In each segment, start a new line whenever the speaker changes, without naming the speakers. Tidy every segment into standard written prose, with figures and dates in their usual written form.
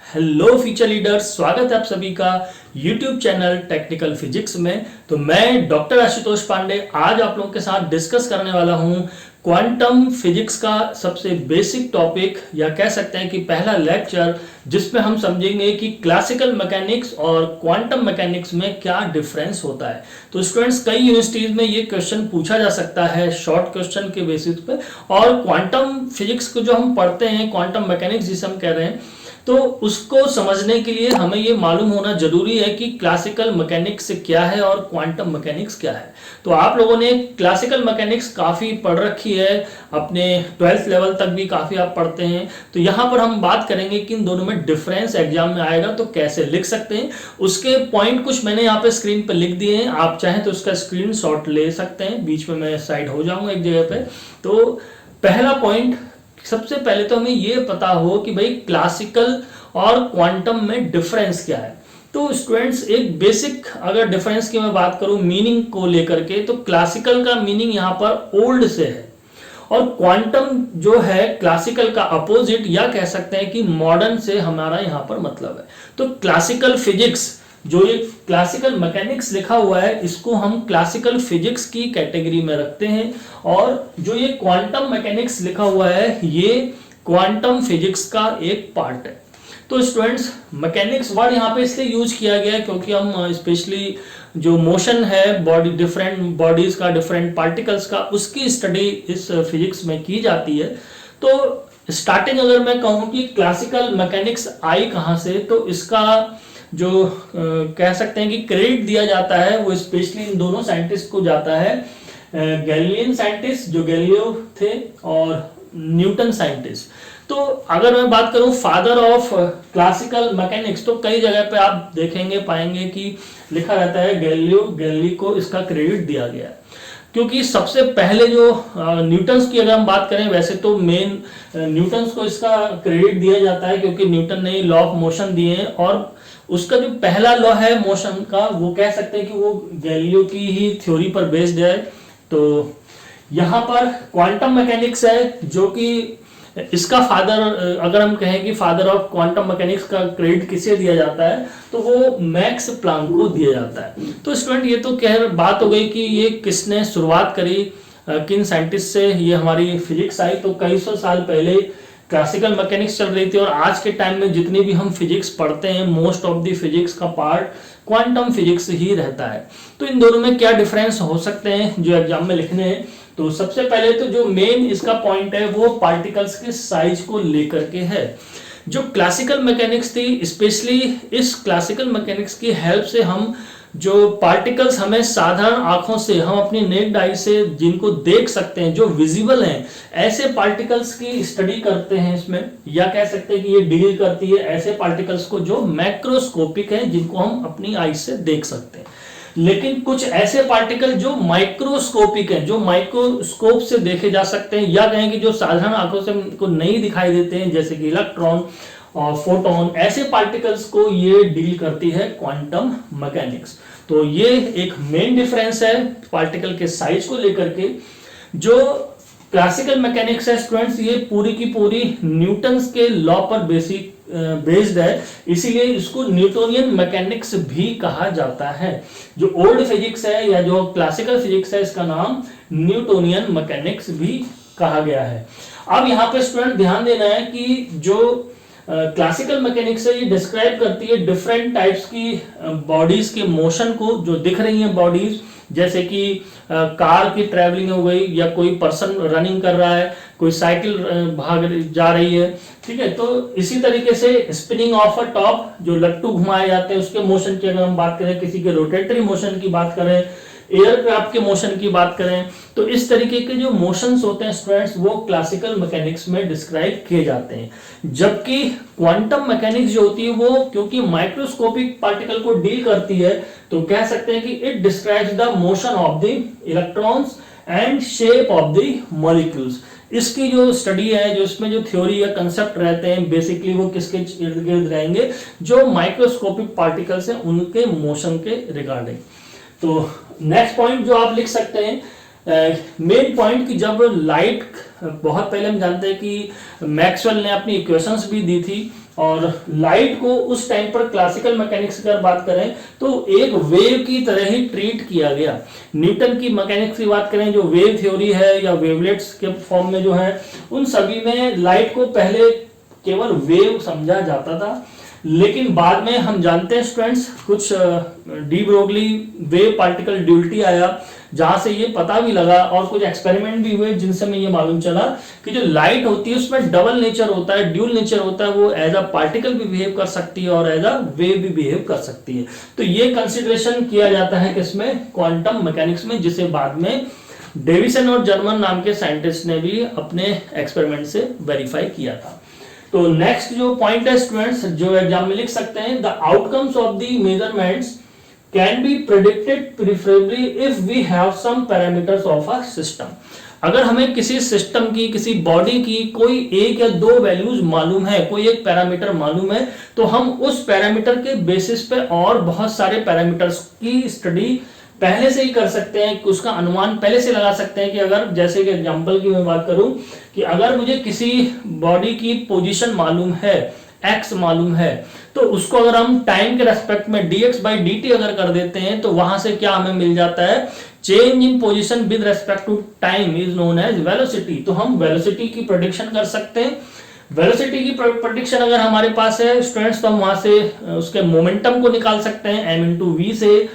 Hello future leaders, स्वागत है आप सभी का यूट्यूब चैनल टेक्निकल फिजिक्स में। तो मैं डॉक्टर आशुतोष पांडे आज आप लोगों के साथ डिस्कस करने वाला हूं क्वांटम फिजिक्स का सबसे बेसिक टॉपिक, या कह सकते हैं कि पहला लेक्चर, जिसमें हम समझेंगे कि क्लासिकल मैकेनिक्स और क्वांटम मैकेनिक्स में क्या डिफरेंस होता है। तो स्टूडेंट्स, कई यूनिवर्सिटीज में ये क्वेश्चन पूछा जा सकता है शॉर्ट क्वेश्चन के बेसिस पे, और क्वांटम फिजिक्स को जो हम पढ़ते हैं, क्वांटम मैकेनिक्स जिसे हम कह रहे हैं, तो उसको समझने के लिए हमें ये मालूम होना जरूरी है कि क्लासिकल मैकेनिक्स क्या है और क्वांटम मैकेनिक्स क्या है। तो आप लोगों ने क्लासिकल मैकेनिक्स काफी पढ़ रखी है, अपने 12th लेवल तक भी काफी आप पढ़ते हैं। तो यहाँ पर हम बात करेंगे कि इन दोनों में डिफरेंस एग्जाम में आएगा तो कैसे लिख सकते हैं। उसके पॉइंट कुछ मैंने यहाँ पे स्क्रीन पर लिख दिए हैं, आप चाहें तो उसका स्क्रीनशॉट ले सकते हैं। बीच में मैं साइड हो जाऊंगा एक जगह पे। तो पहला पॉइंट, सबसे पहले तो हमें यह पता हो कि भाई क्लासिकल और क्वांटम में डिफरेंस क्या है। तो स्टूडेंट्स, एक बेसिक अगर डिफरेंस की मैं बात करूं मीनिंग को लेकर के, तो क्लासिकल का मीनिंग यहां पर ओल्ड से है, और क्वांटम जो है क्लासिकल का अपोजिट, या कह सकते हैं कि मॉडर्न से हमारा यहां पर मतलब है। तो क्लासिकल फिजिक्स, जो ये क्लासिकल मैकेनिक्स लिखा हुआ है, इसको हम क्लासिकल फिजिक्स की कैटेगरी में रखते हैं, और जो ये क्वांटम मैकेनिक्स लिखा हुआ है, ये क्वांटम फिजिक्स का एक पार्ट है। तो स्टूडेंट्स, मैकेनिक्स वर्ड यहाँ पे इसलिए यूज किया गया है क्योंकि हम स्पेशली जो मोशन है बॉडी, डिफरेंट बॉडीज का, डिफरेंट पार्टिकल्स का, उसकी स्टडी इस फिजिक्स में की जाती है। तो स्टार्टिंग अगर मैं कहूँ कि क्लासिकल मैकेनिक्स आई कहाँ से, तो इसका जो कह सकते हैं कि क्रेडिट दिया जाता है वो स्पेशली इन दोनों साइंटिस्ट को जाता है। गैलीलियन साइंटिस्ट जो गैलीलियो थे, और न्यूटन साइंटिस्ट। तो अगर मैं बात करूं फादर ऑफ क्लासिकल मैकेनिक्स, तो कई जगह पे आप देखेंगे, पाएंगे कि लिखा रहता है गैलीलियो, गैलीली को इसका क्रेडिट दिया गया है। क्योंकि सबसे पहले जो न्यूटन्स की अगर हम बात करें, वैसे तो मेन न्यूटन्स को इसका क्रेडिट दिया जाता है क्योंकि न्यूटन ने लॉ ऑफ मोशन दिए हैं, और उसका जो पहला लॉ है मोशन का, वो कह सकते हैं कि वो गैलीलियो की ही थ्योरी पर बेस्ड है। तो यहाँ पर क्वांटम मैकेनिक्स है जो कि इसका फादर, अगर हम कहें कि फादर ऑफ क्वांटम मैकेनिक्स का क्रेडिट किसे दिया जाता है, तो वो मैक्स प्लांक को दिया जाता है। तो स्टूडेंट, ये तो कह बात हो गई कि ये किसने शुरुआत करी, किन साइंटिस्ट से ये हमारी फिजिक्स आई। तो कई सौ साल पहले क्लासिकल मैकेनिक्स चल रही थी, और आज के टाइम में जितनी भी हम फिजिक्स पढ़ते हैं, मोस्ट ऑफ द फिजिक्स का पार्ट क्वांटम फिजिक्स ही रहता है। तो इन दोनों में क्या डिफरेंस हो सकते हैं जो एग्जाम में लिखने हैं। तो सबसे पहले तो जो मेन इसका पॉइंट है वो पार्टिकल्स के साइज को लेकर के है। जो क्लासिकल मैकेनिक्स थी, स्पेशली इस क्लासिकल मैकेनिक्स की हेल्प से हम जो पार्टिकल्स हमें साधारण आंखों से, हम अपनी नेक्ड आई से जिनको देख सकते हैं, जो विजिबल हैं, ऐसे पार्टिकल्स की स्टडी करते हैं इसमें, या कह सकते हैं कि ये डील करती है ऐसे पार्टिकल्स को जो मैक्रोस्कोपिक हैं, जिनको हम अपनी आई से देख सकते हैं। लेकिन कुछ ऐसे पार्टिकल जो माइक्रोस्कोपिक हैं, जो माइक्रोस्कोप से देखे जा सकते हैं, या कहें कि जो साधारण आंखों से हमको नहीं दिखाई देते हैं, जैसे कि इलेक्ट्रॉन और फोटोन, ऐसे पार्टिकल्स को ये डील करती है क्वांटम मैकेनिक्स। तो ये एक मेन डिफरेंस है पार्टिकल के साइज को लेकर के। जो क्लासिकल मैकेनिक्स है स्टूडेंट्स, ये पूरी की पूरी न्यूटन्स के लॉ पर बेस्ड है, इसीलिए इसको न्यूटोनियन मैकेनिक्स भी कहा जाता है। जो ओल्ड फिजिक्स है या जो क्लासिकल फिजिक्स है, इसका नाम न्यूटोनियन मैकेनिक्स भी कहा गया है। अब यहाँ पे स्टूडेंट ध्यान देना है कि जो क्लासिकल मैकेनिक्स है, ये डिस्क्राइब करती है डिफरेंट टाइप्स की बॉडीज के मोशन को, जो दिख रही हैं बॉडीज, जैसे कि कार की ट्रैवलिंग हो गई, या कोई पर्सन रनिंग कर रहा है, कोई साइकिल भाग जा रही है, ठीक है। तो इसी तरीके से स्पिनिंग ऑफ अ टॉप, जो लट्टू घुमाए जाते हैं, उसके मोशन की अगर हम बात करें, किसी के रोटेटरी मोशन की बात करें, एयरक्राफ्ट के मोशन की बात करें, तो इस तरीके के जो मोशंस होते हैं स्टूडेंट्स, वो क्लासिकल मैकेनिक्स में डिस्क्राइब किए जाते हैं। जबकि क्वांटम मैकेनिक्स जो होती है, वो क्योंकि माइक्रोस्कोपिक पार्टिकल को डील करती है, तो कह सकते हैं कि it describes the motion of the electrons and shape of the molecules. इसकी जो स्टडी है, जो इसमें जो थ्योरी या कंसेप्ट रहते हैं, बेसिकली वो किसके इर्द गिर्द रहेंगे, जो माइक्रोस्कोपिक पार्टिकल्स हैं उनके मोशन के रिगार्डिंग। तो नेक्स्ट पॉइंट जो आप लिख सकते हैं, मेन पॉइंट कि जब लाइट, बहुत पहले हम जानते हैं कि मैक्सवेल ने अपनी इक्वेशंस भी दी थी, और लाइट को उस टाइम पर क्लासिकल मैकेनिक्स की अगर बात करें तो एक वेव की तरह ही ट्रीट किया गया। न्यूटन की मैकेनिक्स की बात करें, जो वेव थ्योरी है या वेवलेट्स के फॉर्म में जो है, उन सभी में लाइट को पहले केवल वेव समझा जाता था, लेकिन बाद में हम जानते हैं स्टूडेंट्स, कुछ de Broglie wave particle duality आया, जहां से ये पता भी लगा और कुछ एक्सपेरिमेंट भी हुए जिनसे हमें ये मालूम चला कि जो लाइट होती है उसमें डबल नेचर होता है, ड्यूल नेचर होता है। वो एज अ पार्टिकल भी बिहेव कर सकती है और एज अ वेव भी बिहेव कर सकती है। तो ये कंसिडरेशन किया जाता है किसमें, क्वांटम मैकेनिक्स में, जिसे बाद में डेविसन और जर्मन नाम के साइंटिस्ट ने भी अपने एक्सपेरिमेंट से वेरीफाई किया था। तो नेक्स्ट जो पॉइंट है स्टूडेंट्स, जो एग्जाम में लिख सकते हैं, the outcomes of the measurements can be predicted preferably if we have some parameters of a system. अगर हमें किसी सिस्टम की, किसी बॉडी की कोई एक या दो वैल्यूज मालूम है, कोई एक पैरामीटर मालूम है, तो हम उस पैरामीटर के बेसिस पे और बहुत सारे पैरामीटर्स की स्टडी पहले से ही कर सकते हैं, उसका अनुमान पहले से लगा सकते हैं। कि अगर जैसे कि एग्जांपल की मैं बात करूं कि अगर मुझे किसी बॉडी की पोजीशन मालूम है, x मालूम है, तो उसको अगर हम टाइम के रेस्पेक्ट में dx/dt अगर कर देते हैं तो वहां से क्या हमें मिल जाता है, change in position with respect to time is known as velocity. तो हम वेलोसिटी की प्रेडिक्शन कर सकते हैं। वेलोसिटी की प्रेडिक्शन अगर हमारे पास है स्टूडेंट्स, तो हम वहां से उसके मोमेंटम को निकाल सकते हैं m × v से।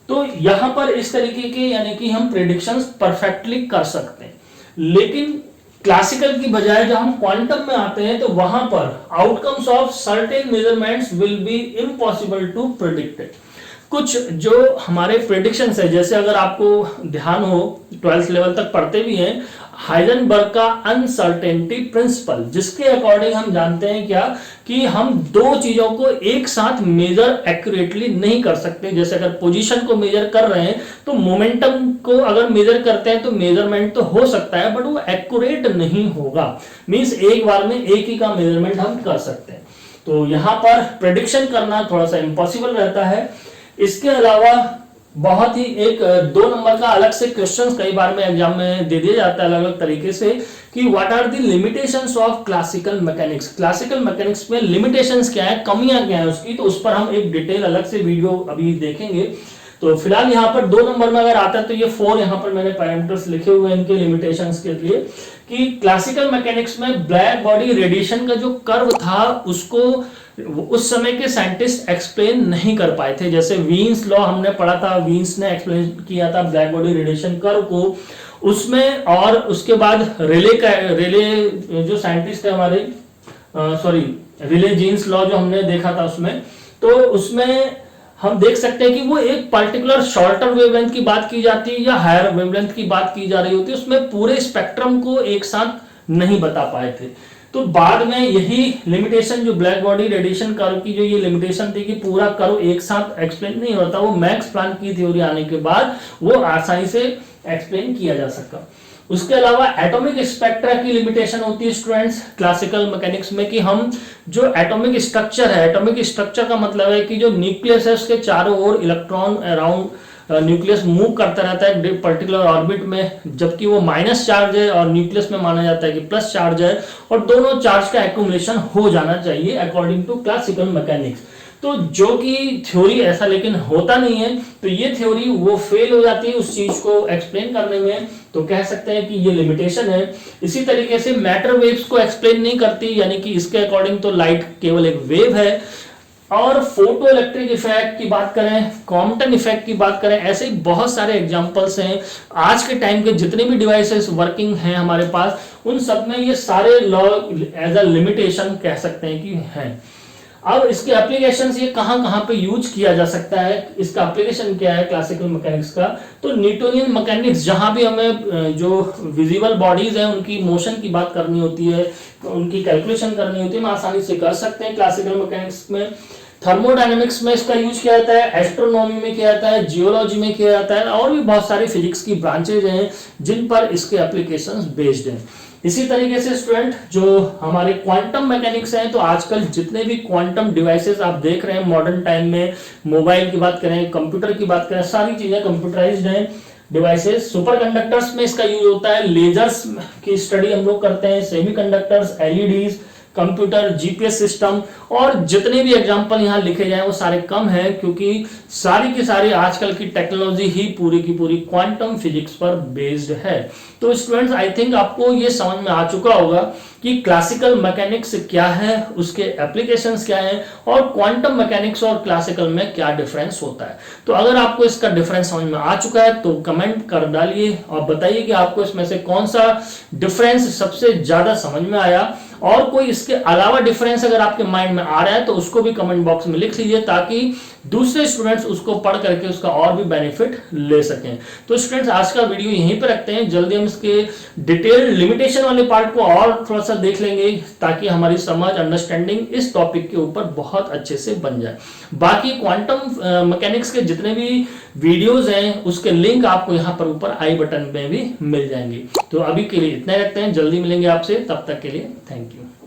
तो यहां पर इस तरीके के यानी कि हम प्रेडिक्शंस परफेक्टली कर सकते हैं। लेकिन क्लासिकल की बजाय जब हम क्वांटम में आते हैं तो वहां पर outcomes of certain measurements will be impossible to predict. कुछ जो हमारे प्रेडिक्शंस है, जैसे अगर आपको ध्यान हो 12th लेवल तक पढ़ते भी हैं, हाइजेनबर्ग का अनसर्टेनिटी प्रिंसिपल, जिसके अकॉर्डिंग हम जानते हैं क्या, कि हम दो चीजों को एक साथ मेजर एक्यूरेटली नहीं कर सकते। जैसे अगर पोजीशन को मेजर कर रहे हैं तो मोमेंटम को अगर मेजर करते हैं तो मेजरमेंट तो हो सकता है, बट वो एक्यूरेट नहीं होगा। मींस एक बार में एक ही का मेजरमेंट हम कर सकते हैं। तो यहां पर प्रेडिक्शन करना थोड़ा सा इम्पॉसिबल रहता है। इसके अलावा बहुत ही एक 2 नंबर का अलग से क्वेश्चन कई बार में एग्जाम में दे दिया जाता है अलग अलग तरीके से, कि what are the limitations of classical mechanics. Classical mechanics में लिमिटेशंस क्या है, कमियां क्या है उसकी, तो उस पर हम एक डिटेल अलग से वीडियो अभी देखेंगे। तो फिलहाल यहाँ पर 2 नंबर में अगर आता है तो ये 4 यहाँ पर मैंने पैरामीटर्स लिखे हुए हैं इनके लिमिटेशंस के लिए, कि क्लासिकल मैकेनिक्स में ब्लैक बॉडी रेडिएशन का जो कर्व था उसको उस समय के साइंटिस्ट एक्सप्लेन नहीं कर पाए थे। जैसे वीन्स लॉ हमने पढ़ा था, वीन्स ने एक्सप्लेन किया था ब्लैक बॉडी रेडिएशन कर्व को उसमें, और उसके बाद रिले जो साइंटिस्ट है हमारे, रिले जीन्स लॉ जो हमने देखा था उसमें, तो उसमें हम देख सकते हैं कि वो एक पर्टिकुलर शॉर्टर वेवलेंथ की बात की जाती है या हायर वेवलेंथ की बात की जा रही होती है, उसमें पूरे स्पेक्ट्रम को एक साथ नहीं बता पाए थे। तो बाद में यही लिमिटेशन जो ब्लैक बॉडी रेडिएशन कर्व की जो ये लिमिटेशन थी कि पूरा कर्व एक साथ एक्सप्लेन नहीं होता, वो मैक्स प्लैंक की थ्योरी आने के बाद वो आसानी से एक्सप्लेन किया जा सका। उसके अलावा एटॉमिक स्पेक्ट्रा की लिमिटेशन होती है स्टूडेंट्स क्लासिकल मैकेनिक्स में, कि हम जो एटॉमिक स्ट्रक्चर है, एटॉमिक स्ट्रक्चर का मतलब है कि जो न्यूक्लियस है उसके चारों ओर इलेक्ट्रॉन अराउंड न्यूक्लियस मूव करता रहता है पर्टिकुलर ऑर्बिट में, जबकि वो माइनस चार्ज है और न्यूक्लियस में माना जाता है कि प्लस चार्ज है, और दोनों चार्ज का एक्यूमुलेशन हो जाना चाहिए अकॉर्डिंग टू क्लासिकल मैकेनिक्स। तो जो कि थ्योरी ऐसा लेकिन होता नहीं है, तो ये थ्योरी वो फेल हो जाती है उस चीज को एक्सप्लेन करने में, तो कह सकते हैं कि ये लिमिटेशन है। इसी तरीके से मैटर वेव्स को एक्सप्लेन नहीं करती, यानी कि इसके अकॉर्डिंग तो लाइट केवल एक वेव है। और फोटो इलेक्ट्रिक इफेक्ट की बात करें, कॉम्पटन इफेक्ट की बात करें, ऐसे बहुत सारे एग्जांपल्स हैं। आज के टाइम के जितने भी डिवाइसेस वर्किंग हैं हमारे पास, उन सब में ये सारे लॉ एज अ लिमिटेशन कह सकते हैं कि हैं। अब इसके एप्लीकेशंस ये कहां पे यूज किया जा सकता है, इसका एप्लीकेशन क्या है क्लासिकल मैकेनिक्स का, तो न्यूटोनियन मैकेनिक्स, जहां भी हमें जो विजिबल बॉडीज है उनकी मोशन की बात करनी होती है, उनकी कैलकुलेशन करनी होती है, हम आसानी से कर सकते हैं क्लासिकल मैकेनिक्स में। थर्मोडायनेमिक्स में इसका यूज किया जाता है, एस्ट्रोनॉमी में किया जाता है, जियोलॉजी में किया जाता है, और भी बहुत सारी फिजिक्स की ब्रांचेज हैं जिन पर इसके एप्लीकेशंस बेस्ड हैं। इसी तरीके से स्टूडेंट जो हमारे क्वांटम मैकेनिक्स हैं, तो आजकल जितने भी क्वांटम डिवाइसेस आप देख रहे हैं मॉडर्न टाइम में, मोबाइल की बात करें, कंप्यूटर की बात करें, सारी चीजें कंप्यूटराइज्ड हैं डिवाइसेस। सुपर कंडक्टर्स में इसका यूज होता है, लेजर्स की स्टडी हम लोग करते हैं, semiconductors, LEDs, computer, GPS system और जितने भी एग्जाम्पल यहाँ लिखे जाए वो सारे कम हैं, क्योंकि सारी की सारी आजकल की टेक्नोलॉजी ही पूरी की पूरी क्वांटम फिजिक्स पर बेस्ड है। तो स्टूडेंट्स, आई थिंक आपको ये समझ में आ चुका होगा कि क्लासिकल मैकेनिक्स क्या है, उसके एप्लीकेशंस क्या हैं और क्वांटम मैकेनिक्स और क्लासिकल में क्या डिफरेंस होता है। तो अगर आपको इसका डिफरेंस समझ में आ चुका है तो कमेंट कर डालिए और बताइए कि आपको इसमें से कौन सा डिफरेंस सबसे ज्यादा समझ में आया, और कोई इसके अलावा डिफरेंस अगर आपके माइंड में आ रहा है तो उसको भी कमेंट बॉक्स में लिख लीजिए, ताकि दूसरे स्टूडेंट्स उसको पढ़ करके उसका और भी बेनिफिट ले सकें। तो स्टूडेंट्स, आज का वीडियो यहीं पे रखते हैं, जल्दी हम इसके डिटेल लिमिटेशन वाले पार्ट को और थोड़ा सा देख लेंगे, ताकि हमारी समझ, अंडरस्टैंडिंग इस टॉपिक के ऊपर बहुत अच्छे से बन जाए। बाकी क्वांटम मैकेनिक्स के जितने भी वीडियोस हैं उसके लिंक आपको यहाँ पर ऊपर आई बटन में भी मिल जाएंगे। तो अभी के लिए इतना रखते हैं, जल्दी मिलेंगे आपसे, तब तक के लिए थैंक यू।